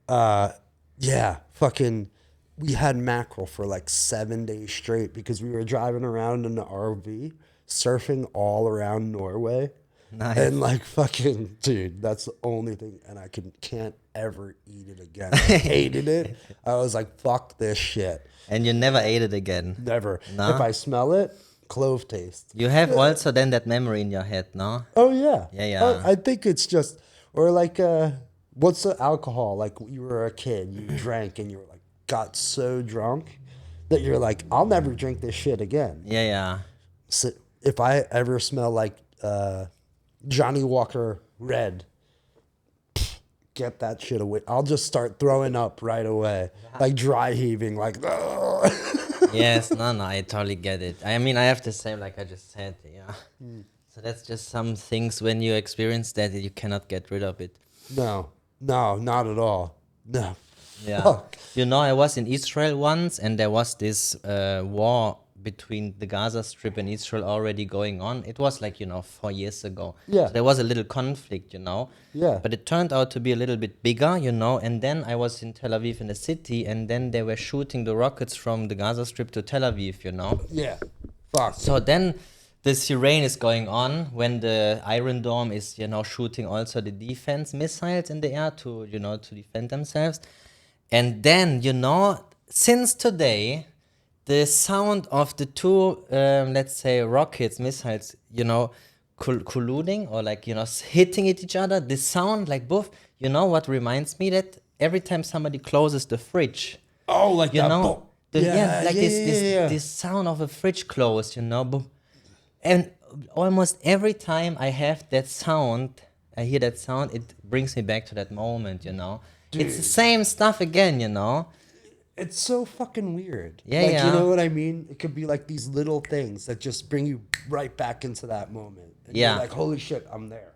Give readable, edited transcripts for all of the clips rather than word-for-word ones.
Uh, yeah, fucking. We had mackerel for like 7 days straight because we were driving around in the RV, surfing all around Norway, and Nice. like fucking dude, that's the only thing. And I can't ever eat it again. I hated it. I was like, fuck this shit. And you never ate it again. Never. If No? I smell it, clove taste. You have also then that memory in your head, no? Oh yeah. Yeah, yeah. I think it's just or like what's the alcohol? Like when you were a kid, you drank and you were like got so drunk that you're like, I'll never drink this shit again. Yeah, yeah. So if I ever smell like Johnny Walker Red, get that shit away. I'll just start throwing up right away, like dry heaving, like. Yes, no, no, I totally get it. I mean, I have the same, like I just said, yeah. So that's just some things when you experience that you cannot get rid of it. No, no, not at all. No, Yeah. fuck. You know, I was in Israel once and there was this war between the Gaza Strip and Israel already going on. It was like, 4 years ago. Yeah. So there was a little conflict. Yeah. But it turned out to be a little bit bigger. And then I was in Tel Aviv in the city and then they were shooting the rockets from the Gaza Strip to Tel Aviv. Yeah, fuck. So then the siren is going on when the Iron Dome is, shooting also the defense missiles in the air to defend themselves. And then, since today, the sound of the two, let's say, rockets, missiles, colluding or like, hitting at each other, the sound like both, what reminds me that every time somebody closes the fridge, Oh, like you that. know, Yeah, like yeah, this, yeah, yeah. this sound of a fridge closed, boom. And almost every time I hear that sound, it brings me back to that moment. It's the Dude. same stuff again. It's so fucking weird. Yeah, Like, you yeah. know what I mean? It could be like these little things that just bring you right back into that moment. And you're Yeah. like, holy shit, I'm there.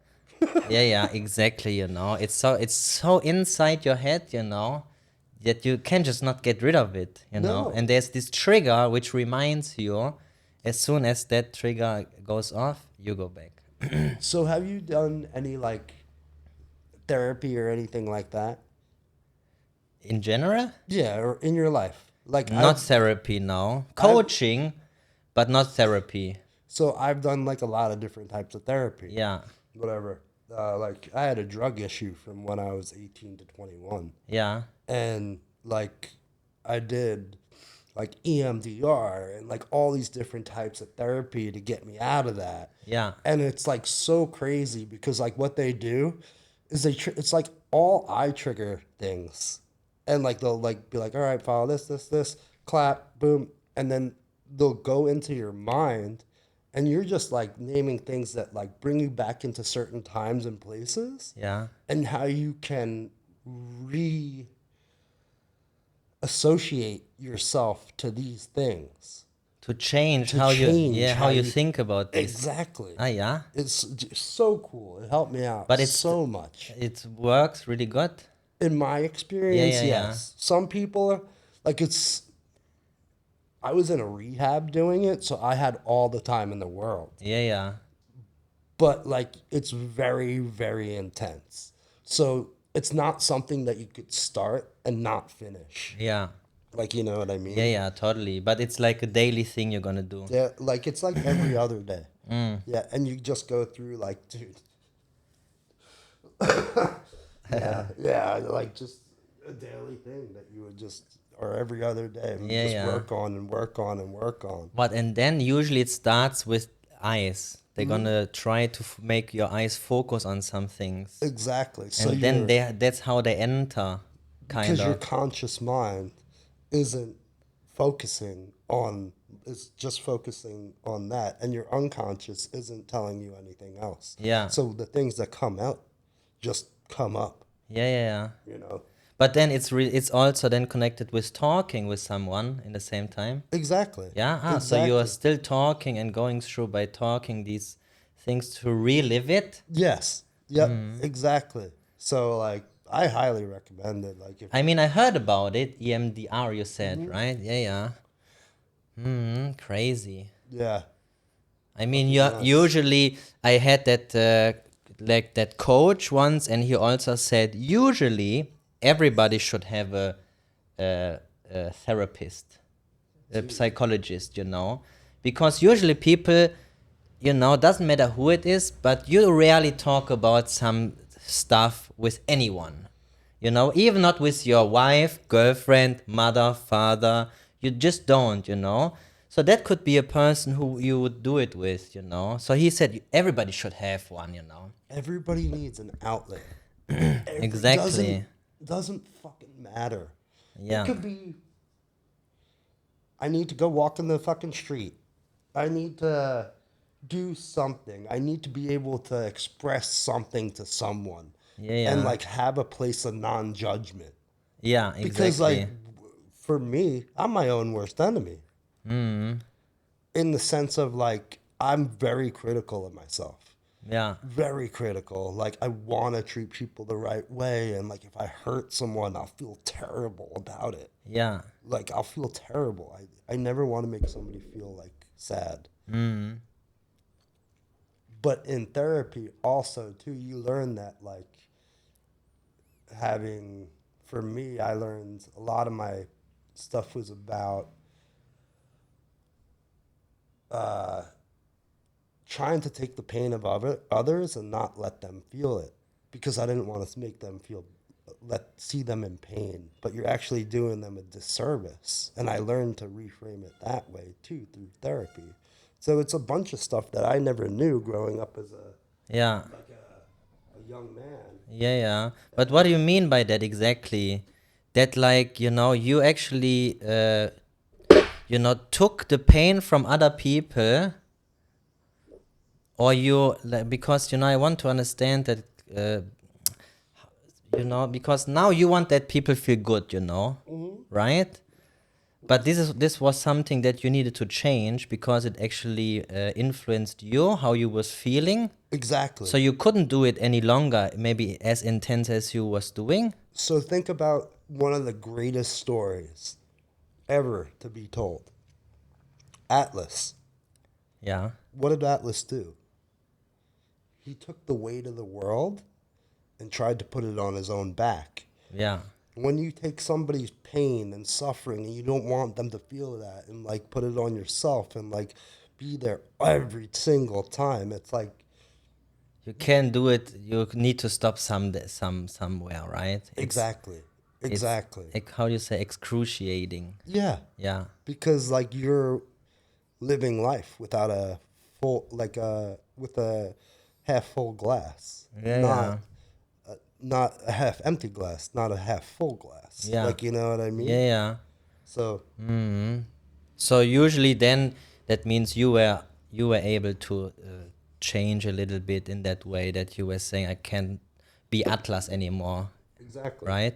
Yeah, yeah, exactly. It's so inside your head, that you can just not get rid of it. No. And there's this trigger which reminds you, as soon as that trigger goes off, you go back. So have you done any like therapy or anything like that? In general, Yeah, or in your life? Like not therapy, no. Coaching, but not therapy. I've done like a lot of different types of therapy. Yeah, Whatever. Like I had a drug issue from when I was 18 to 21. yeah, And like I did like EMDR and like all these different types of therapy to get me out of that. yeah, And it's like so crazy because like what they do is it's like all eye trigger things. And like they'll like be like, all right, follow this, clap, boom, and then they'll go into your mind and you're just like naming things that like bring you back into certain times and places yeah. and how you can associate yourself to these things To change to how change how you think about this. exactly. Ah, yeah. It's just so cool. It helped me out But so much. it works really good. In my experience, Yeah, yeah. yes. Some people are like I was in a rehab doing it, so I had all the time in the world. Yeah, yeah. But like it's very, very intense. So it's not something that you could start and not finish. Yeah. Like, you know what I mean? Yeah, yeah, totally. But it's like a daily thing you're gonna do. Yeah, like it's like every other day. Yeah, and you just go through like, dude. Yeah, like just a daily thing that you would just, or every other day, and Yeah, just yeah. work on and work on and work on. But and then usually it starts with eyes. They're gonna try to make your eyes focus on some things, Exactly. So and then you're, that's how they enter, kind because your of. conscious mind isn't focusing on, it's just focusing on that, and your unconscious isn't telling you anything else. Yeah. So the things that come out just come up, Yeah, yeah, yeah. you know? But then it's also then connected with talking with someone in the same time. Exactly. Yeah. So you are still talking and going through by talking these things to relive it. Yes. Yep. Mm-hmm. Exactly. So like I highly recommend it. Like if I mean, I heard about it. EMDR, you said, right? Yeah, yeah. Crazy. yeah. I mean, nuts. usually I had that like that coach once, and he also said usually everybody should have a therapist, a psychologist, because usually people, doesn't matter who it is, but you rarely talk about some stuff with anyone, even not with your wife, girlfriend, mother, father. You just don't. So that could be a person who you would do it with. So he said everybody should have one. Everybody needs an outlet. Exactly. Doesn't fucking matter. It Yeah. could be I need to go walk in the fucking street. I need to do something. I need to be able to express something to someone Yeah, and yeah. like have a place of non-judgment. Yeah, Because like exactly. for me, I'm my own worst enemy Mm. in the sense of like I'm very critical of myself. Yeah. Very critical. Like I want to treat people the right way, and like if I hurt someone, I'll feel terrible about it. Yeah. Like I'll feel terrible. I never want to make somebody feel like sad. Mm. But in therapy also too, you learn that like having for me, I learned a lot of my stuff was about uh, trying to take the pain of others and not let them feel it because I didn't want to make them feel see them in pain, but you're actually doing them a disservice. And I learned to reframe it that way too through therapy. So it's a bunch of stuff that I never knew growing up as Yeah. a young man. Yeah, yeah. But what do you mean by that exactly? That like, you actually took the pain from other people, or you like, because I want to understand that uh, because now you want that people feel good, right? But this was something that you needed to change because it actually influenced you, how you was feeling. Exactly. So you couldn't do it any longer, maybe as intense as you was doing. So think about one of the greatest stories ever to be told. Atlas. Yeah, What did Atlas do? He took the weight of the world and tried to put it on his own back. yeah, When you take somebody's pain and suffering and you don't want them to feel that and like put it on yourself and like be there every single time, it's like you can do it. You need to stop somewhere, right? exactly. It's Exactly. like, how do you say, excruciating. Yeah. Yeah, Because like you're living life without a full like with a half full glass, yeah, yeah, not a half empty glass, not a half full glass. yeah, Like you know what I yeah, mean? yeah. So So usually then that means you were able to change a little bit in that way, that you were saying I can't be Atlas anymore, exactly. right?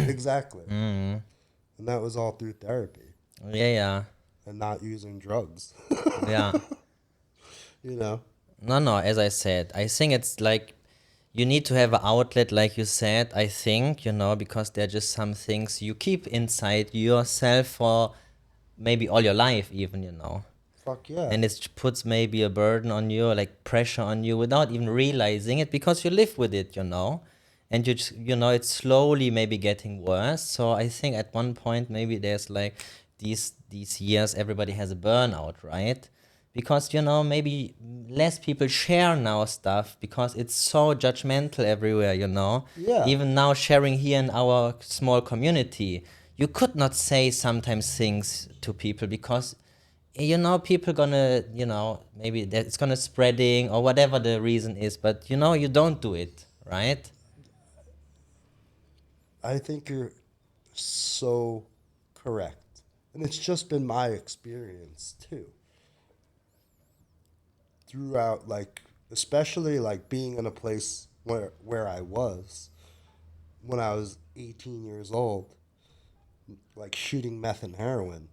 Exactly. And that was all through therapy Yeah, yeah, and not using drugs. yeah. You know? No, no, as I said, I think it's like you need to have an outlet, like you said, I think, because there are just some things you keep inside yourself for maybe all your life, even. Fuck yeah. And it puts maybe a burden on you, like pressure on you, without even realizing it, because you live with it. And it's slowly maybe getting worse. So I think at one point maybe there's like these years everybody has a burnout, right? Because maybe less people share now stuff because it's so judgmental everywhere. Yeah. Even now sharing here in our small community, you could not say sometimes things to people because people gonna, maybe that it's gonna spreading or whatever the reason is, but you don't do it, right? I think you're so correct. And it's just been my experience too. Throughout like especially like being in a place where I was when I was 18 years old, like shooting meth and heroin.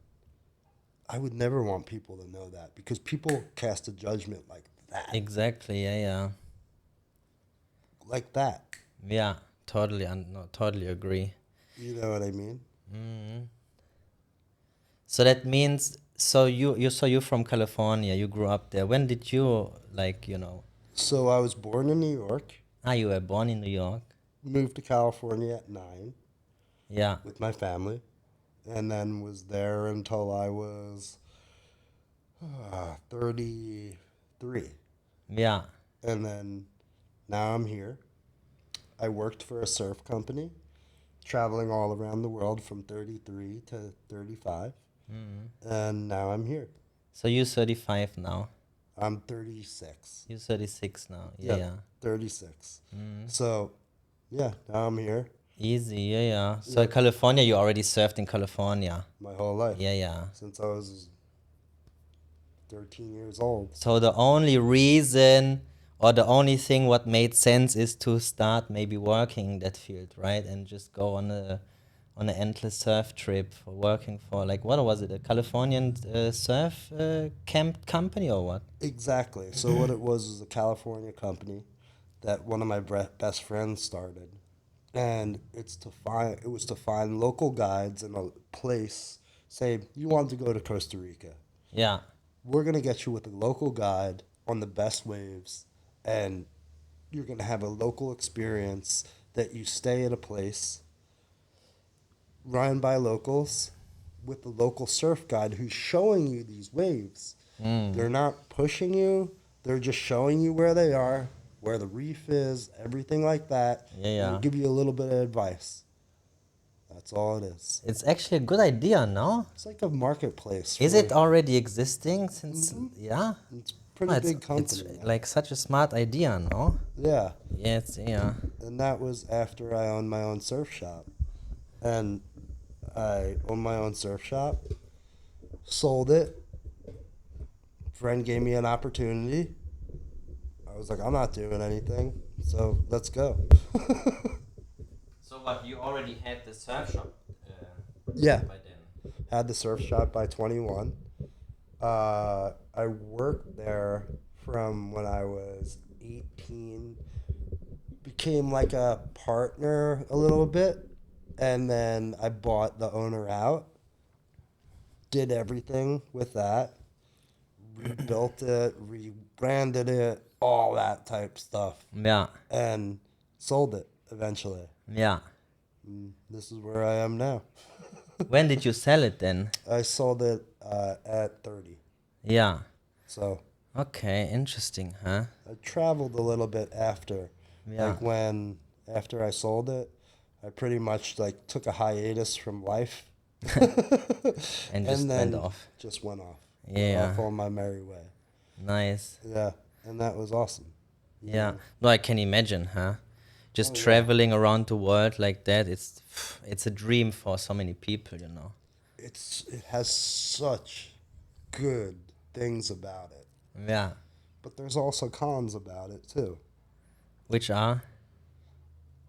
I would never want people to know that because people cast a judgment like that. Exactly. Yeah, yeah, Like that. yeah. Totally, no, totally agree. You know what I mean? So that means, you're from California, you grew up there. When did you, like, So I was born in New York, you were born in New York? moved to California at 9. Yeah. with my family, and then was there until I was 33. Yeah. And then now I'm here. I worked for a surf company, traveling all around the world from 33 to 35. And now I'm here. So you're 35 now. I'm 36. You're 36 now. Yeah, Yep, yeah. 36. So, yeah, now I'm here Easy. Yeah, yeah. So Yep. California, you already served in California. my whole life Yeah, yeah. since I was 13 years old. So the only reason or the only thing what made sense is to start maybe working in that field, right? And just go on an endless surf trip for working for like what was it, a Californian surf camp company or what? Exactly. So, what it was a California company that one of my best friends started. And it was to find local guides in a place. Say you want to go to Costa Rica, Yeah, we're gonna get you with a local guide on the best waves, and you're gonna have a local experience that you stay at a place run by locals with the local surf guide who's showing you these waves. They're not pushing you, they're just showing you where they are, where the reef is, everything like that, yeah, and they yeah. give you a little bit of advice. That's all it is. It's actually a good idea, no? It's like a marketplace Is for it already existing since, yeah? it's a Oh, pretty big it's company now. like such a smart idea, no? Yeah. Yes, yeah. And that was after I owned my own surf shop. And I owned my own surf shop, sold it. Friend gave me an opportunity. I was like, I'm not doing anything, so let's go. So what, you already had the surf shop Yeah, by then? had the surf shop by 21. I worked there from when I was 18, became like a partner a little bit, and then I bought the owner out, did everything with that, rebuilt it, rebranded it, all that type stuff, Yeah, and sold it eventually. yeah. This is where I am now. When did you sell it then? I sold it at 30. Yeah. So Okay, interesting, huh? I traveled a little bit after. Yeah. Like after I sold it, I pretty much like took a hiatus from life. And And just went then off. just went off. Went Yeah. off on my merry way. Nice. Yeah. And that was awesome. You Yeah. know? No, I can imagine, huh? Just Oh yeah. traveling around the world like that, it's a dream for so many people, you know. It has such good things about it. Yeah. But there's also cons about it too. Which are?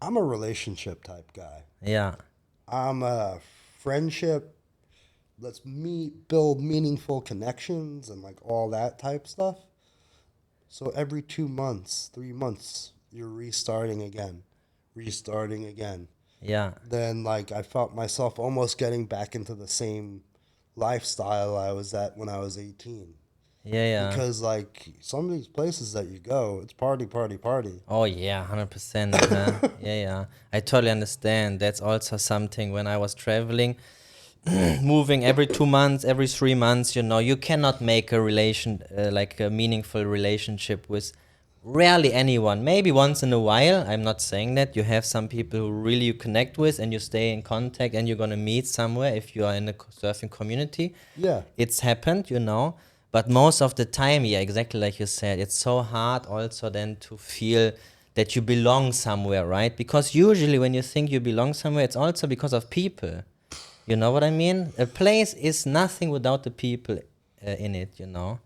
I'm a relationship type guy. Yeah. I'm a friendship. Let's meet, build meaningful connections and like all that type stuff. So every 2 months, 3 months, you're restarting again. Yeah. Then like I felt myself almost getting back into the same lifestyle I was at when I was 18. Yeah, yeah. Because like some of these places that you go, it's party, party, party. Oh yeah, 100%. Huh? Yeah, yeah. I totally understand. That's also something when I was traveling, moving every 2 months, every 3 months. You know, you cannot make a like a meaningful relationship with rarely anyone. Maybe once in a while. I'm not saying that. You have some people who really you connect with, and you stay in contact, and you're gonna meet somewhere if you are in a surfing community. Yeah. It's happened, you know. But most of the time, yeah, exactly like you said, it's so hard also then to feel that you belong somewhere, right? Because usually when you think you belong somewhere, it's also because of people. You know what I mean? A place is nothing without the people in it, you know?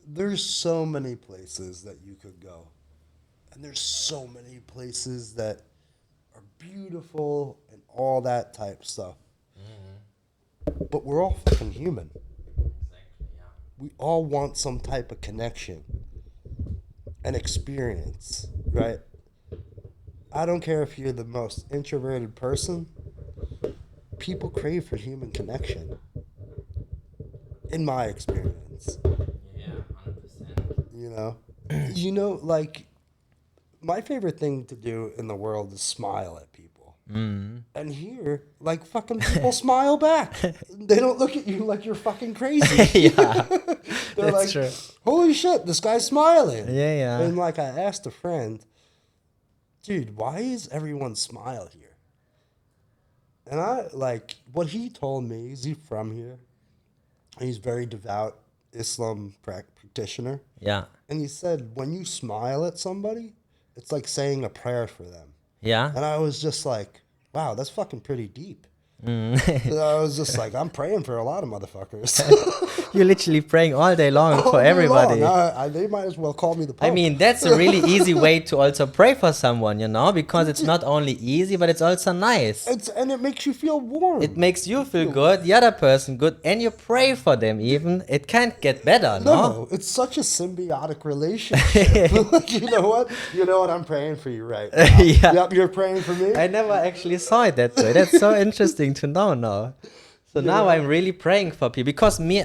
There's so many places that you could go. And there's so many places that are beautiful and all that type stuff. But we're all fucking human. Exactly, yeah. We all want some type of connection and experience, right? I don't care if you're the most introverted person, people crave for human connection, in my experience. Yeah, 100%. You know? Like, my favorite thing to do in the world is smile at people. And here, like, fucking people smile back. They don't look at you like you're fucking crazy. Yeah, They're that's like, true. holy shit, this guy's smiling. Yeah, yeah. And like, I asked a friend, dude, why is everyone smile here? And I, like, what he told me is he's from here. He's very devout Islam practitioner. Yeah. And he said, when you smile at somebody, it's like saying a prayer for them. Yeah. And I was just like, wow, that's fucking pretty deep. Mm. And I was just like, I'm praying for a lot of motherfuckers. You're literally praying all day long All for day long. everybody. They might as well call me the I Pope. mean, that's a really easy way to also pray for someone, you know, because it's not only easy, but it's also nice. And it makes you feel warm. It makes you feel good, the other person good, and you pray for them even. It can't get better, no? No, it's such a symbiotic relationship. Like, you know what? You know what? I'm praying for you right now. Yeah. Yep, you're praying for me. I never actually saw it that way. That's so interesting to know now. So now I'm really praying for people because me,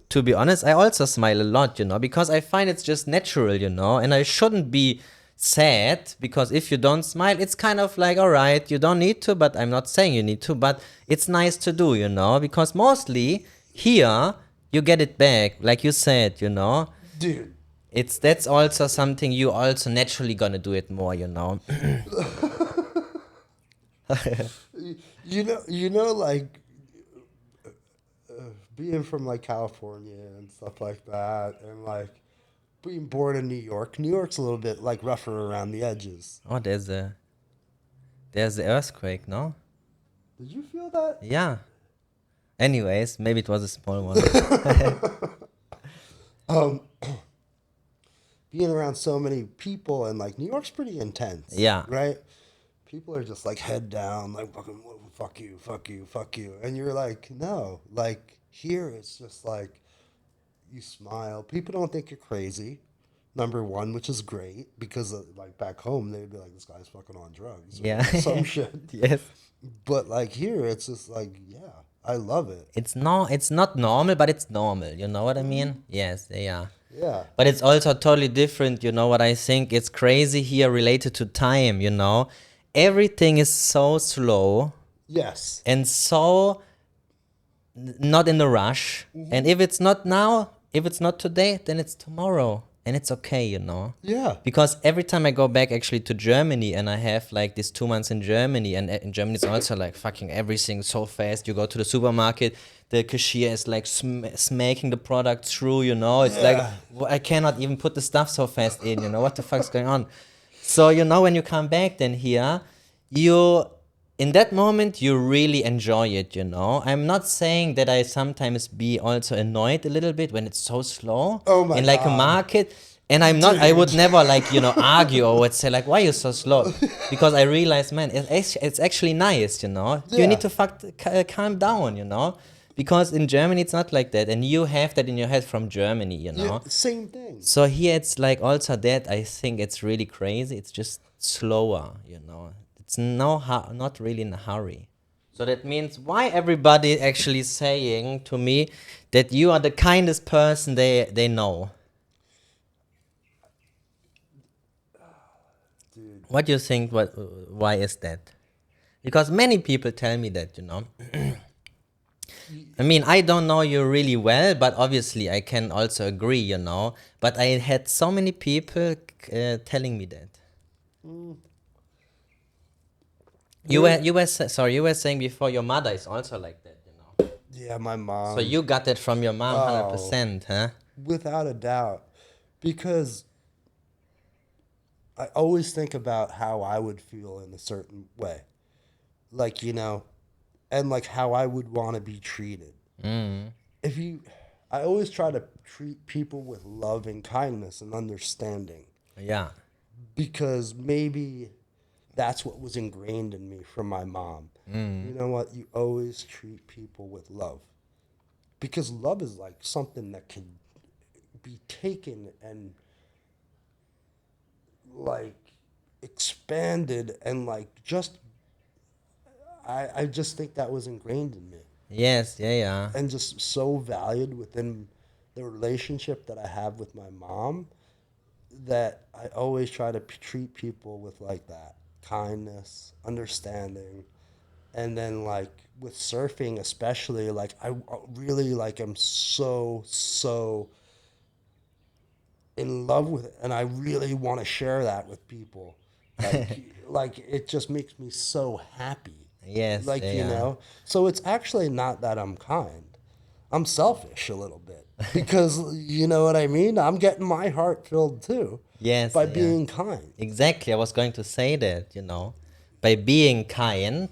to be honest, I also smile a lot, you know, because I find it's just natural, you know, and I shouldn't be sad because if you don't smile, it's kind of like, all right, you don't need to, but I'm not saying you need to, but it's nice to do, you know, because mostly here you get it back, like you said, you know. Dude, That's also something you also naturally gonna do it more, you know. like being from like California and stuff like that, and like being born in New York. New York's a little bit like rougher around the edges. Oh, there's the earthquake, no? Did you feel that? Yeah. Anyways, maybe it was a small one. Um, being around so many people and like New York's pretty intense. Yeah. Right? People are just like head down, like fucking fuck you, fuck you. And you're like, no. Like here it's just like you smile. People don't think you're crazy. Number one, which is great because like back home they'd be like, this guy's fucking on drugs or Yeah. some shit. Yes. But like here, it's just like, yeah, I love it. It's not normal, but it's normal. You know what I mean? Yes, yeah. Yeah. But it's also totally different, you know what I think? It's crazy here related to time, you know? Everything is so slow Yes. and so not in a rush. And if it's not now, if it's not today, then it's tomorrow. And it's okay, you know? Yeah. Because every time I go back actually to Germany and I have like these 2 months in Germany, and in Germany it's also like fucking everything so fast. You go to the supermarket, the cashier is like smacking the product through, you know? It's like, I cannot even put the stuff so fast in, you know? What the fuck's going on? So, you know, when you come back then here, in that moment, you really enjoy it, you know? I'm not saying that I sometimes be also annoyed a little bit when it's so slow Oh my in like a God. market. And I'm not, I would never like, you know, argue or would say like, why are you so slow? Because I realize, man, it's actually nice, you know? You Yeah. need to calm down, you know? Because in Germany, it's not like that. And you have that in your head from Germany, you know? Yeah, same thing. So here it's like also that I think it's really crazy. It's just slower, you know. It's not really in a hurry. So that means why everybody actually saying to me that you are the kindest person they know. Dude. What do you think? Why is that? Because many people tell me that, you know. I mean, I don't know you really well, but obviously I can also agree, you know. But I had so many people telling me that. You were saying before your mother is also like that, you know. Yeah, my mom. So you got that from your mom, 100%, huh? Without a doubt. Because I always think about how I would feel in a certain way. Like, you know, and like how I would want to be treated. If you, I always try to treat people with love and kindness and understanding Yeah. because maybe that's what was ingrained in me from my mom. You know what? You always treat people with love because love is like something that can be taken and like expanded and like just I just think that was ingrained in me Yes, yeah, yeah. and just so valued within the relationship that I have with my mom that I always try to treat people with like that kindness, understanding. And then like with surfing especially, like I really like am so in love with it, and I really want to share that with people. Like it just makes me so happy. Yes, Like, you yeah, know, so it's actually not that I'm kind. I'm selfish a little bit because you know what I mean? I'm getting my heart filled too yes, by yeah. being kind. Exactly. I was going to say that, by being kind,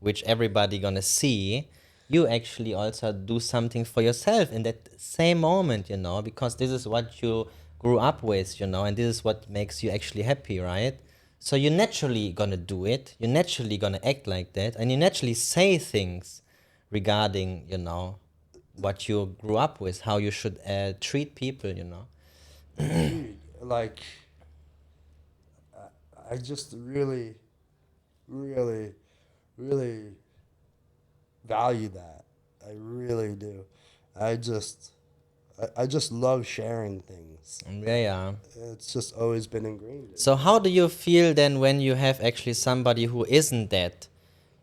which everybody gonna see, you actually also do something for yourself in that same moment, because this is what you grew up with, and this is what makes you actually happy, right? So you're naturally gonna do it, you're naturally gonna act like that, and you naturally say things regarding, what you grew up with, how you should treat people. Dude, like I just really, really value that. I really do. I just I just love sharing things. Yeah, yeah. It's just always been ingrained in So me. how do you feel then when you have actually somebody who isn't that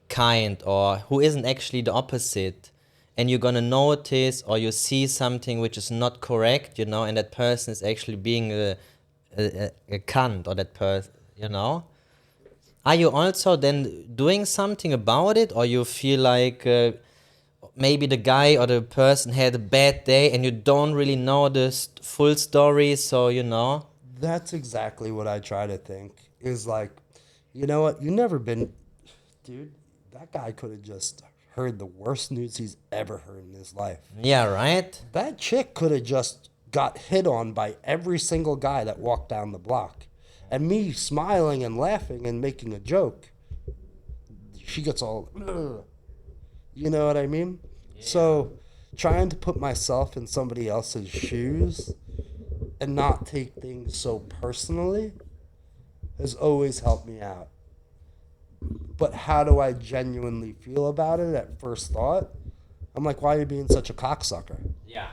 kind or who isn't actually the opposite, and you're gonna notice or you see something which is not correct, and that person is actually being a cunt, or that person, are you also then doing something about it, or you feel like maybe the guy or the person had a bad day and you don't really know the full story, so That's exactly what I try to think. Is like, you know what? You never been, dude. That guy could have just heard the worst news he's ever heard in his life. Yeah, right. That chick could have just got hit on by every single guy that walked down the block. And me smiling and laughing and making a joke, she gets all, ugh. You know what I mean? So, trying to put myself in somebody else's shoes and not take things so personally has always helped me out. But how do I genuinely feel about it at first thought? I'm like, why are you being such a cocksucker? Yeah.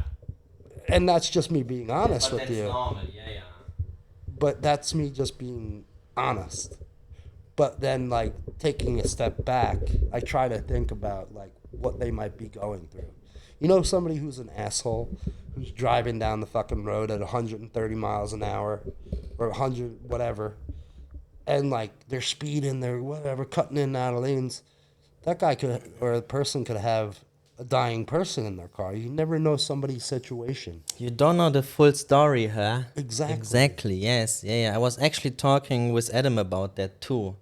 And that's just me being Yes, honest but with that's you. normal. Yeah, yeah. But that's me just being honest. But then, like, taking a step back, I try to think about, like, what they might be going through. You know, somebody who's an asshole, who's driving down the fucking road at 130 miles an hour or 100, whatever, and, like, they're speeding, they're whatever, cutting in and out of lanes. That guy could, or a person could have a dying person in their car. You never know somebody's situation. You don't know the full story, huh? Exactly. Exactly, yes. Yeah, yeah. I was actually talking with Adam about that too.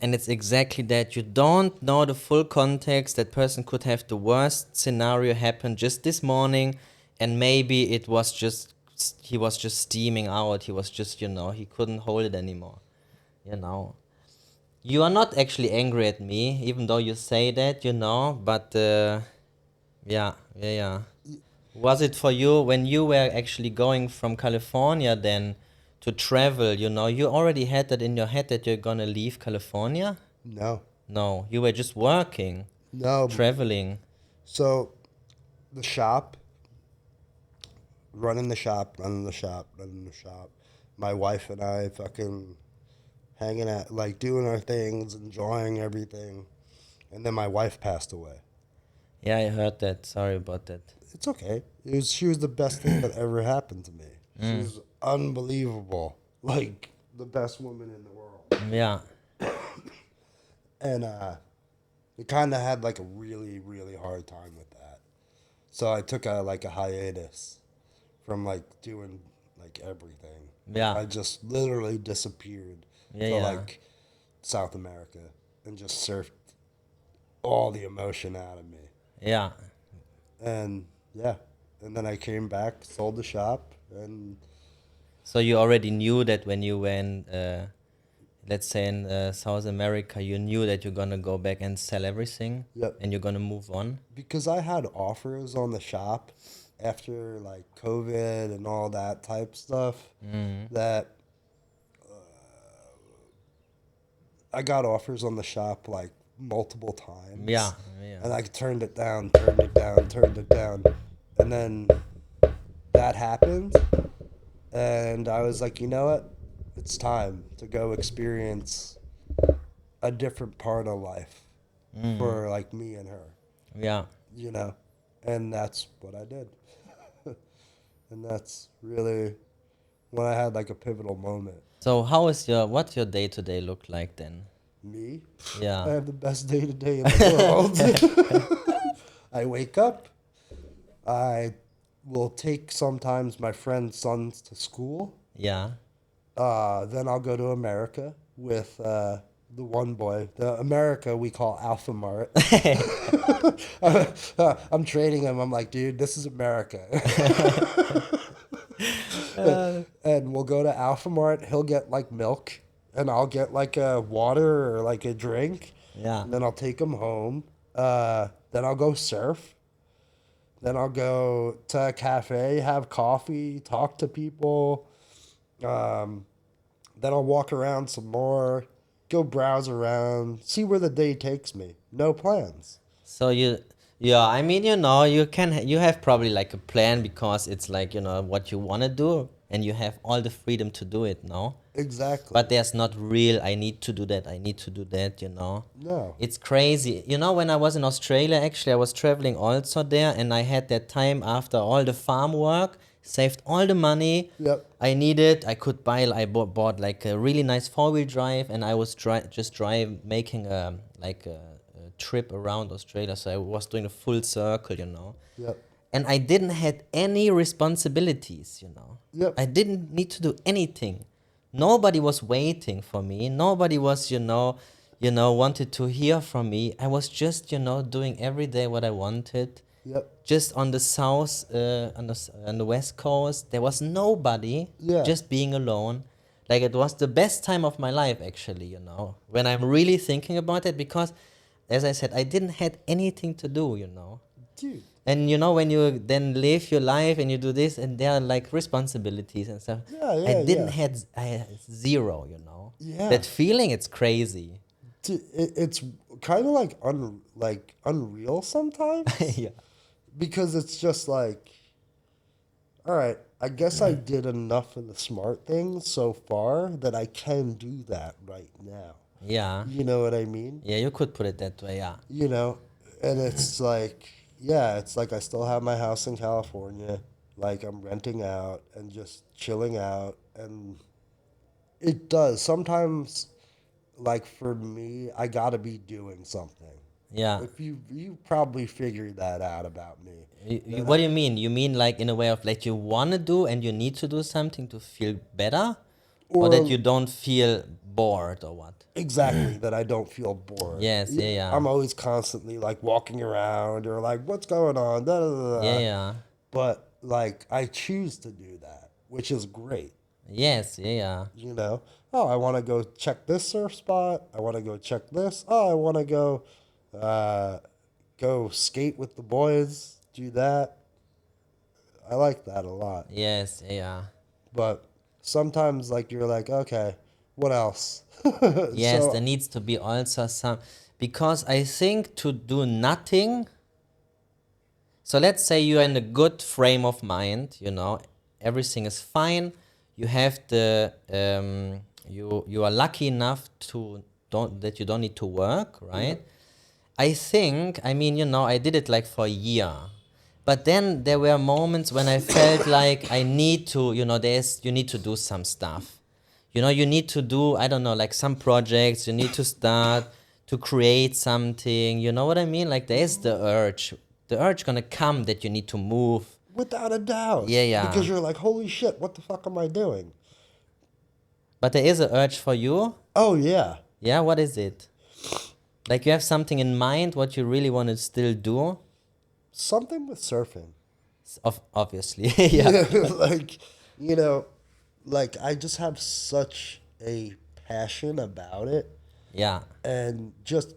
And it's exactly that. You don't know the full context. That person could have the worst scenario happen just this morning, and maybe it was just, he was just steaming out. He was just, he couldn't hold it anymore. You know. You are not actually angry at me, even though you say that, but yeah, yeah, yeah. Was it for you when you were actually going from California then to travel, you already had that in your head that you're gonna leave California? No. No, you were just working, No. traveling. So, the shop, running the shop, running the shop, running the shop. My wife and I fucking hanging out, like doing our things, enjoying everything. And then my wife passed away. Yeah, I heard that. Sorry about that. It's okay. She was the best thing that ever happened to me. She was unbelievable. Like the best woman in the world. Yeah. And we kind of had like a really hard time with that. So I took a hiatus from like doing like everything. Like Yeah. I just literally disappeared Yeah, to yeah. like South America and just surfed all the emotion out of me. Yeah. And yeah, and then I came back, sold the shop, and So you already knew that when you went, let's say in South America, you knew that you're gonna go back and sell everything yep, and you're gonna move on? because I had offers on the shop after like COVID and all that type stuff that I got offers on the shop like multiple Yeah, times, yeah. and I turned it down, turned it down, turned it down, and then that happened, and I was like, you know what, it's time to go experience a different part of life for like me and her, Yeah. you know, and that's what I did. And that's really when I had like a pivotal moment. So what's your day to day look like then? Me, I Yeah. have the best day to day in the world. I wake up, I will take sometimes my friend's sons to school. Yeah. Then I'll go to America with the one boy. The America we call Alpha Mart. I'm trading him. I'm like, dude, this is America. And we'll go to Alpha Mart. He'll get like milk, and I'll get like a water or like a drink. Yeah. And then I'll take him home. Then I'll go surf. Then I'll go to a cafe, have coffee, talk to people. Um, then I'll walk around some more, go browse around, see where the day takes me. No plans. So yeah, I mean, you have probably like a plan because it's like, what you want to do and you have all the freedom to do it, no? But Exactly. there's not real, I need to do that, I need to do that. No. It's crazy. When I was in Australia, actually, I was traveling also there and I had that time after all the farm work, saved all the money Yep. I needed. I bought like a really nice four-wheel drive and I was making a trip around Australia. So I was doing a full circle. Yep. And I didn't had any responsibilities. Yep. I didn't need to do anything. Nobody was waiting for me. Nobody was, wanted to hear from me. I was just, doing every day what I wanted. Yep. Just on the on the west coast, there was nobody. Yeah. Just being alone. Like it was the best time of my life, actually. When I'm really thinking about it, because, as I said, I didn't had anything to do. Dude. And when you then live your life and you do this, and there are like responsibilities and stuff. Yeah, I yeah, didn't yeah. had I had zero. Yeah. That feeling, it's crazy. It's kind of like unreal sometimes Yeah. because it's just like, all right, I guess I did enough of the smart things so far that I can do that right now. Yeah. You know what I mean? Yeah, you could put it that way, yeah. You know, and it's like, yeah, it's like I still have my house in California. Like I'm renting out and just chilling out. And it does. Sometimes, like for me, I gotta be doing something. Yeah. If you probably figured that out about me. That What do you mean? You mean like in a way of like you want to do and you need to do something to feel better? Or that you or don't feel bored or what? exactly that I don't feel bored. Yes, yeah, yeah. I'm always constantly like walking around or like what's going on, da, da, da, Yeah, da. yeah. But like I choose to do that, which is great. Yes, yeah, yeah. You know, oh, I want to go check this surf spot. I want to go check this. Oh, I want to uh, go skate with the boys. Do that. I like that a lot. Yes, yeah, yeah. But sometimes, like you're like, okay, what else? Yes, there So needs to be also some, because I think to do nothing. So let's say you're in a good frame of mind. Everything is fine. You have you are lucky enough that you don't need to work, right? I think, I mean, I did it like for a year. But then there were moments when I felt like I need to, you need to do some stuff. You need to do, I don't know, like some projects, you need to start to create something. You know what I mean? Like there's the urge. The urge gonna come that you need to move. without a doubt, Yeah, yeah. because you're like, holy shit, what the fuck am I doing? But there is a urge for you. Oh yeah, Yeah, what is it? Like you have something in mind what you really want to still do? something with surfing. Obviously. Yeah. Like, you know, like I just have such a passion about it Yeah. and just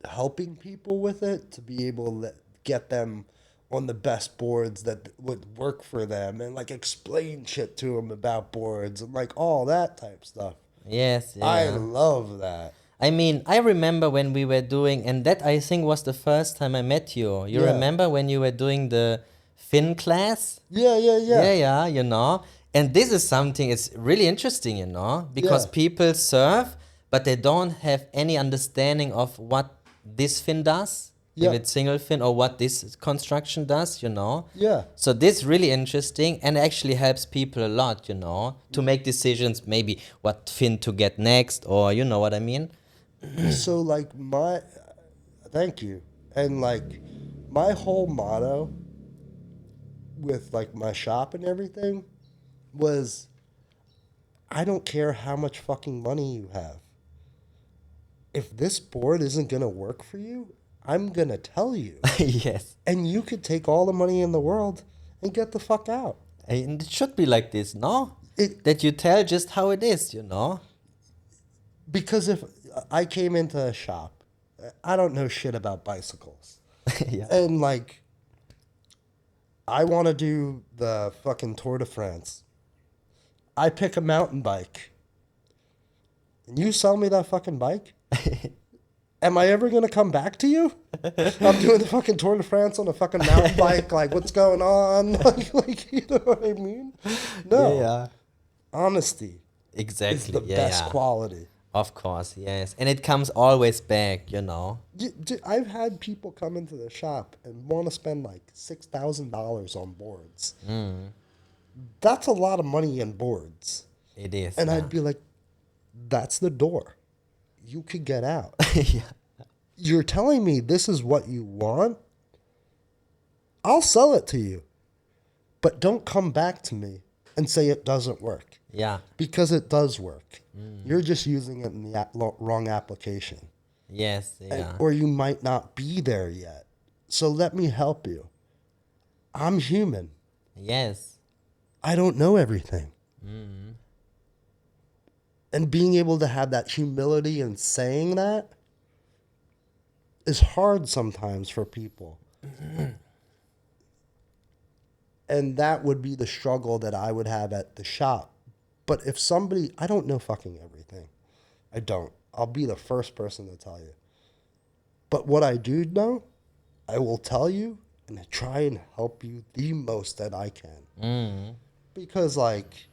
helping people with it to be able to get them on the best boards that would work for them and like explain shit to them about boards and like all that type stuff. Yes, I yeah. love that. I mean, I remember when we were doing, and that I think was the first time I met you. You Yeah. remember when you were doing the fin class? Yeah, yeah, Yeah, yeah. yeah. And this is something, it's really interesting, you know, because Yeah. people surf, but they don't have any understanding of what this fin does, if Yeah. it's single fin, or what this construction does, you know. Yeah. So this really interesting and actually helps people a lot, you know, to make decisions, maybe what fin to get next, or you know what I mean? So like thank you. And like my whole motto with like my shop and everything was I don't care how much fucking money you have. If this board isn't going to work for you, I'm going to tell you. Yes. And you could take all the money in the world and get the fuck out. And it should be like this, no? It That you tell just how it is, you know? because if I came into a shop, I don't know shit about bicycles. Yeah. And like I want to do the fucking Tour de France. I pick a mountain bike. And you sell me that fucking bike? Am I ever gonna come back to you? I'm doing the fucking Tour de France on a fucking mountain bike. Like, what's going on? Like, you know what I mean? No. Yeah. Honesty is Exactly. the Yeah, best yeah. quality. Of course, yes. And it comes always back, you know? I've had people come into the shop and want to spend like $6,000 on boards. That's a lot of money in boards. It is. And Yeah. I'd be like, that's the door. You could get out. Yeah. You're telling me this is what you want? I'll sell it to you. But don't come back to me and say it doesn't work. Yeah. Because it does work. You're just using it in the wrong application. Yes. Yeah. Or you might not be there yet. So let me help you. I'm human. Yes. I don't know everything. And being able to have that humility and saying that is hard sometimes for people. And that would be the struggle that I would have at the shop. But if somebody, I don't know fucking everything. I don't. I'll be the first person to tell you. But what I do know, I will tell you and try and help you the most that I can. Because, like,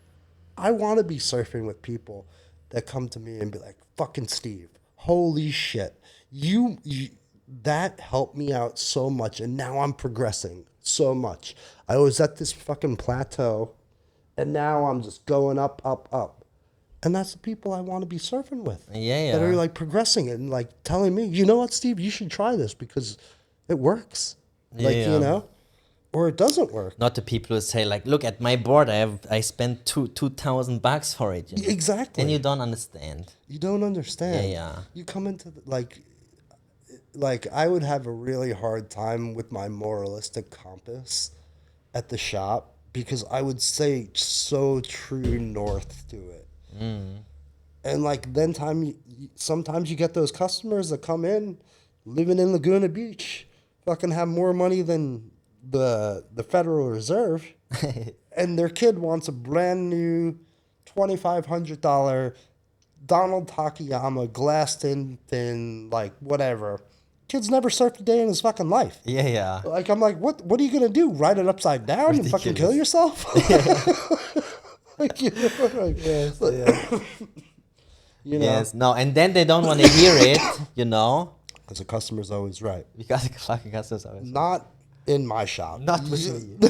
I want to be surfing with people that come to me and be like, fucking Steve, holy shit. You that helped me out so much. And now I'm progressing so much. I was at this fucking plateau and now I'm just going up, up, up. And that's the people I want to be surfing with. Yeah, That are yeah. like progressing and like telling me, you know what, Steve, you should try this because it works. Like, Yeah. you know, or it doesn't work. Not the people who say like, look at my board, I spent $2,000 for it. You know? Exactly. And you don't understand. You don't understand. Yeah, yeah. You come into like I would have a really hard time with my moralistic compass at the shop because I would say so true north to it. And like then sometimes you get those customers that come in living in Laguna Beach, fucking have more money than the Federal Reserve, and their kid wants a brand new $2,500 Donald Takayama glassed in fin, like whatever. Kid's never surfed a day in his fucking life. Yeah, yeah. Like I'm like, what are you gonna do? Ride it upside down and fucking kill Ridiculous. yourself? Like, you know, like, Yes, yeah. you know, Yes, no, and then they don't want to hear it, you know? because the customer's always right. Because the fucking customers always. Not in my shop. Not with me.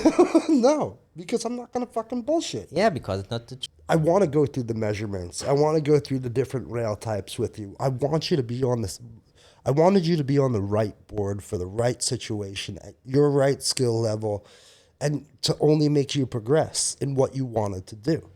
No, because I'm not gonna fucking bullshit. Yeah, because it's not the I want to go through the measurements. I want to go through the different rail types with you. I want you to be on this. I wanted you to be on the right board for the right situation at your right skill level and to only make you progress in what you wanted to do.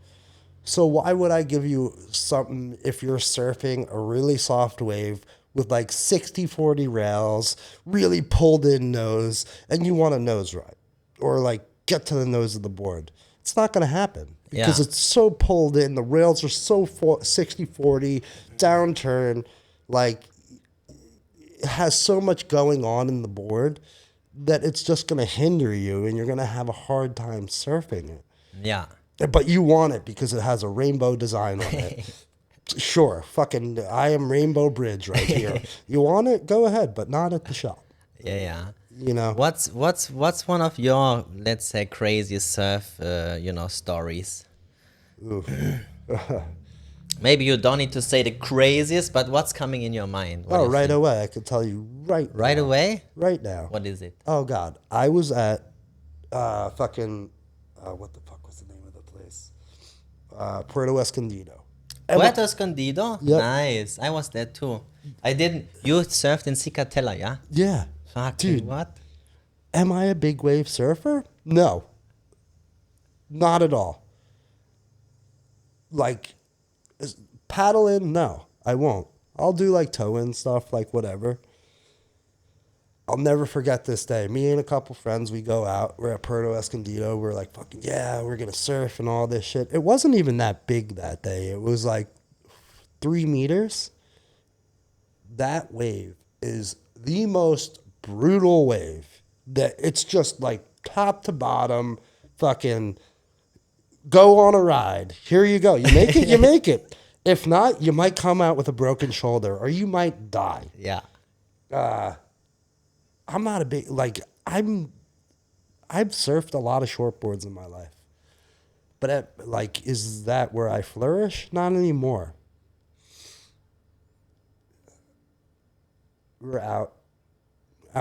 So why would I give you something if you're surfing a really soft wave with like 60-40 rails, really pulled in nose, and you want a nose ride or like get to the nose of the board? It's not going to happen because Yeah. it's so pulled in. The rails are so 60-40 downturn, like it has so much going on in the board that it's just going to hinder you and you're going to have a hard time surfing it. Yeah. But you want it because it has a rainbow design on it. Sure, fucking I am Rainbow Bridge right here. You want it? Go ahead, but not at the shop. Yeah, yeah. You know, What's one of your, let's say, craziest surf, stories? Oof. Maybe you don't need to say the craziest, but what's coming in your mind? What do Oh, you right think? away. I can tell you right Right now. away? Right now. What is it? Oh God, I was at fucking what the fuck was the name of the place? Puerto Escondido. And Puerto Escondido? yep, Nice. I was there too. I didn't. You surfed in Cicatela, yeah? yeah, Fucking dude. what? Am I a big wave surfer? No, not at all. Like paddling, no, I won't. I'll do like toe in stuff, like whatever. I'll never forget this day. Me and a couple friends, we go out. We're at Puerto Escondido. We're like, fucking, yeah, we're going to surf and all this shit. It wasn't even that big that day. It was like 3 meters. That wave is the most brutal wave. That it's just like top to bottom, fucking go on a ride. Here you go. You make it, you make it. If not, you might come out with a broken shoulder or you might die. Yeah. I'm not a big like I've surfed a lot of shortboards in my life. But like is that where I flourish? Not anymore. We're out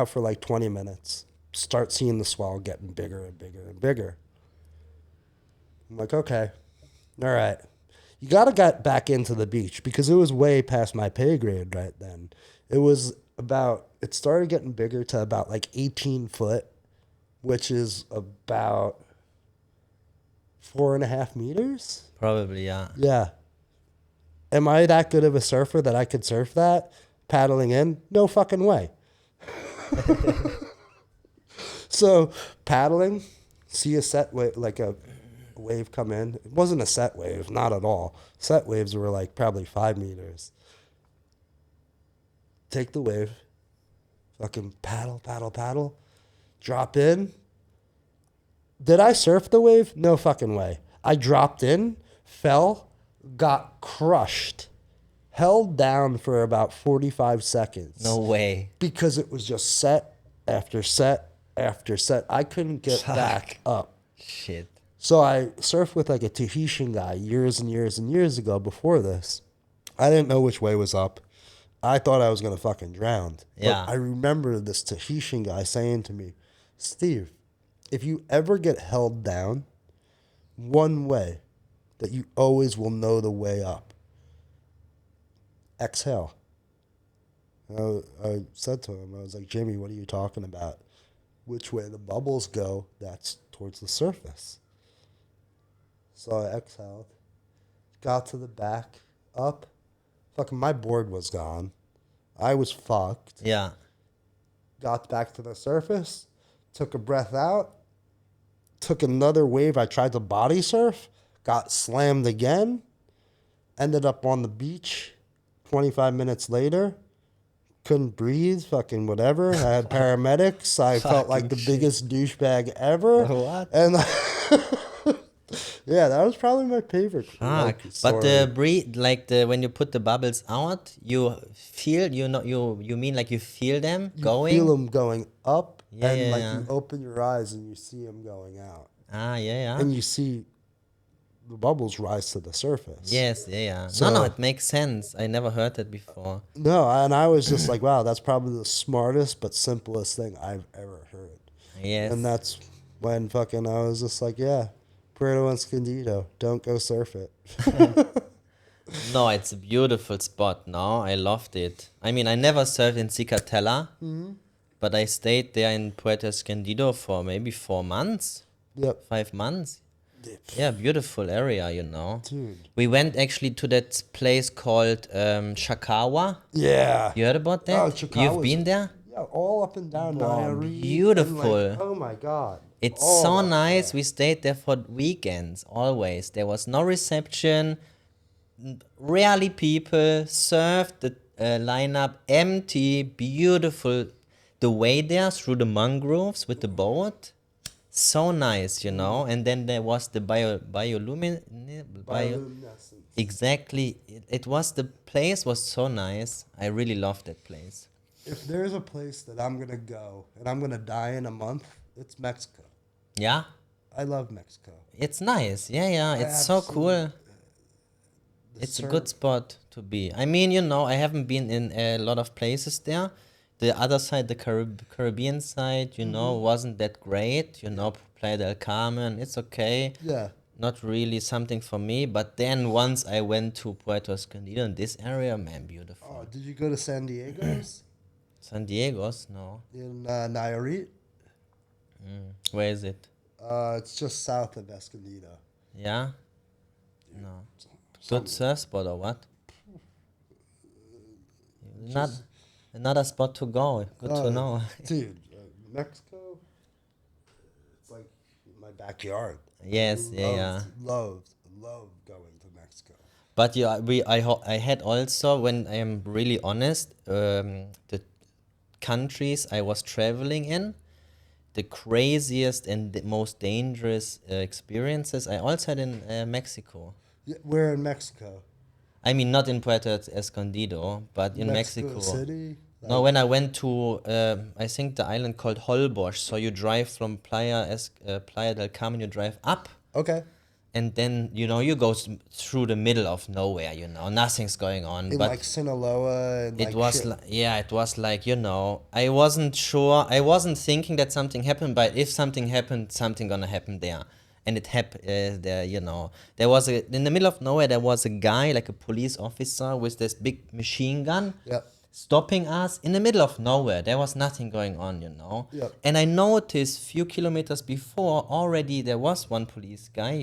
for like 20 minutes. Start seeing the swell getting bigger and bigger and bigger. I'm like, okay, all right. You got to get back into the beach because it was way past my pay grade right then. It started getting bigger to about like 18 foot, which is about 4.5 meters. Probably, yeah. Yeah. Am I that good of a surfer that I could surf that paddling in? No fucking way. So paddling, see a set wave, like a wave come in. It wasn't a set wave, not at all. Set waves were like probably 5 meters. Take the wave, fucking paddle, paddle, paddle, drop in. Did I surf the wave? No fucking way. I dropped in, fell, got crushed, held down for about 45 seconds No way. because it was just set after set after set. I couldn't get back up. Shit. So I surfed with like a Tahitian guy years and years and years ago before this. I didn't know which way was up. I thought I was going to fucking drown. Yeah. But I remember this Tahitian guy saying to me, Steve, if you ever get held down, one way that you always will know the way up, exhale. I said to him, I was like, Jimmy, what are you talking about? Which way the bubbles go, that's towards the surface. So I exhaled, got to the back, up. Fucking my board was gone. I was fucked. Yeah. Got back to the surface, took a breath out, took another wave. I tried to body surf, got slammed again, ended up on the beach 25 minutes later. Couldn't breathe, fucking whatever. I had paramedics. I felt like the biggest douchebag ever. What? And yeah, that was probably my favorite. Fuck. But story. the breathe, like the when you put the bubbles out, you feel you mean like you feel them You going. feel them going up, Yeah, and yeah, like yeah. you open your eyes and you see them going out, Ah, yeah, yeah. and you see the bubbles rise to the surface. Yes, yeah, yeah. So- No, it makes sense. I never heard that before. No, and I was just like, wow, that's probably the smartest but simplest thing I've ever heard. Yes. And that's when fucking I was just like, yeah, Puerto Escondido, don't go surf it. No, it's a beautiful spot. No, I loved it. I mean, I never surfed in Cicatela, but I stayed there in Puerto Escondido for maybe 4 months, Yep. 5 months. Yeah, beautiful area, you know. Dude. We went actually to that place called Chakawa. Yeah. You heard about that? Oh, You've Chakawa's- been there? Yeah, all up and down Wow, Diary. and, beautiful. like, oh my God. It's All so up nice. there. We stayed there for weekends, always. There was no reception, rarely people, surfed, the lineup empty, beautiful. The way there through the mangroves with the boat, so nice, you know. And then there was the Bioluminescence. exactly. It was the place was so nice. I really loved that place. If there's a place that I'm going to go and I'm going to die in a month, it's Mexico. Yeah, I love Mexico. It's nice. Yeah, yeah. I It's so absolutely cool. the It's a good surf. spot to be. I mean, I haven't been in a lot of places there. The other side, the Caribbean side, wasn't that great. Yeah. Playa del Carmen, it's okay. Yeah. Not really something for me. But then once I went to Puerto Escondido in this area, man, Oh, beautiful. did you go to San Diego's San Diego's, no. in Nayarit? Where is it? It's just south of Escondido. Yeah? No. Good Some surf spot or what? Not just another spot to go. Good to uh, know. dude, Mexico. It's like my backyard. I Yes, yeah, yeah. loved going to Mexico. But yeah, I had also, when I am really honest, the countries I was traveling in, the craziest and the most dangerous experiences I also had in Mexico. Yeah, we're in Mexico. I mean, not in Puerto Escondido, but in Mexico Mexico. City. No, Like, when I went to, I think the island called Holbox. So you drive from Playa del Carmen, you drive up, okay. and then you go through the middle of nowhere. Nothing's going on, In like but Sinaloa and it like was shit. like, yeah, it was like, I wasn't sure, I wasn't thinking that something happened, but if something happened, something gonna happen there. And it happened there. There was in the middle of nowhere, there was a guy, like a police officer, with this big machine gun, Yep. stopping us in the middle of nowhere. There was nothing going on. Yep. And I noticed few kilometers before already there was one police guy,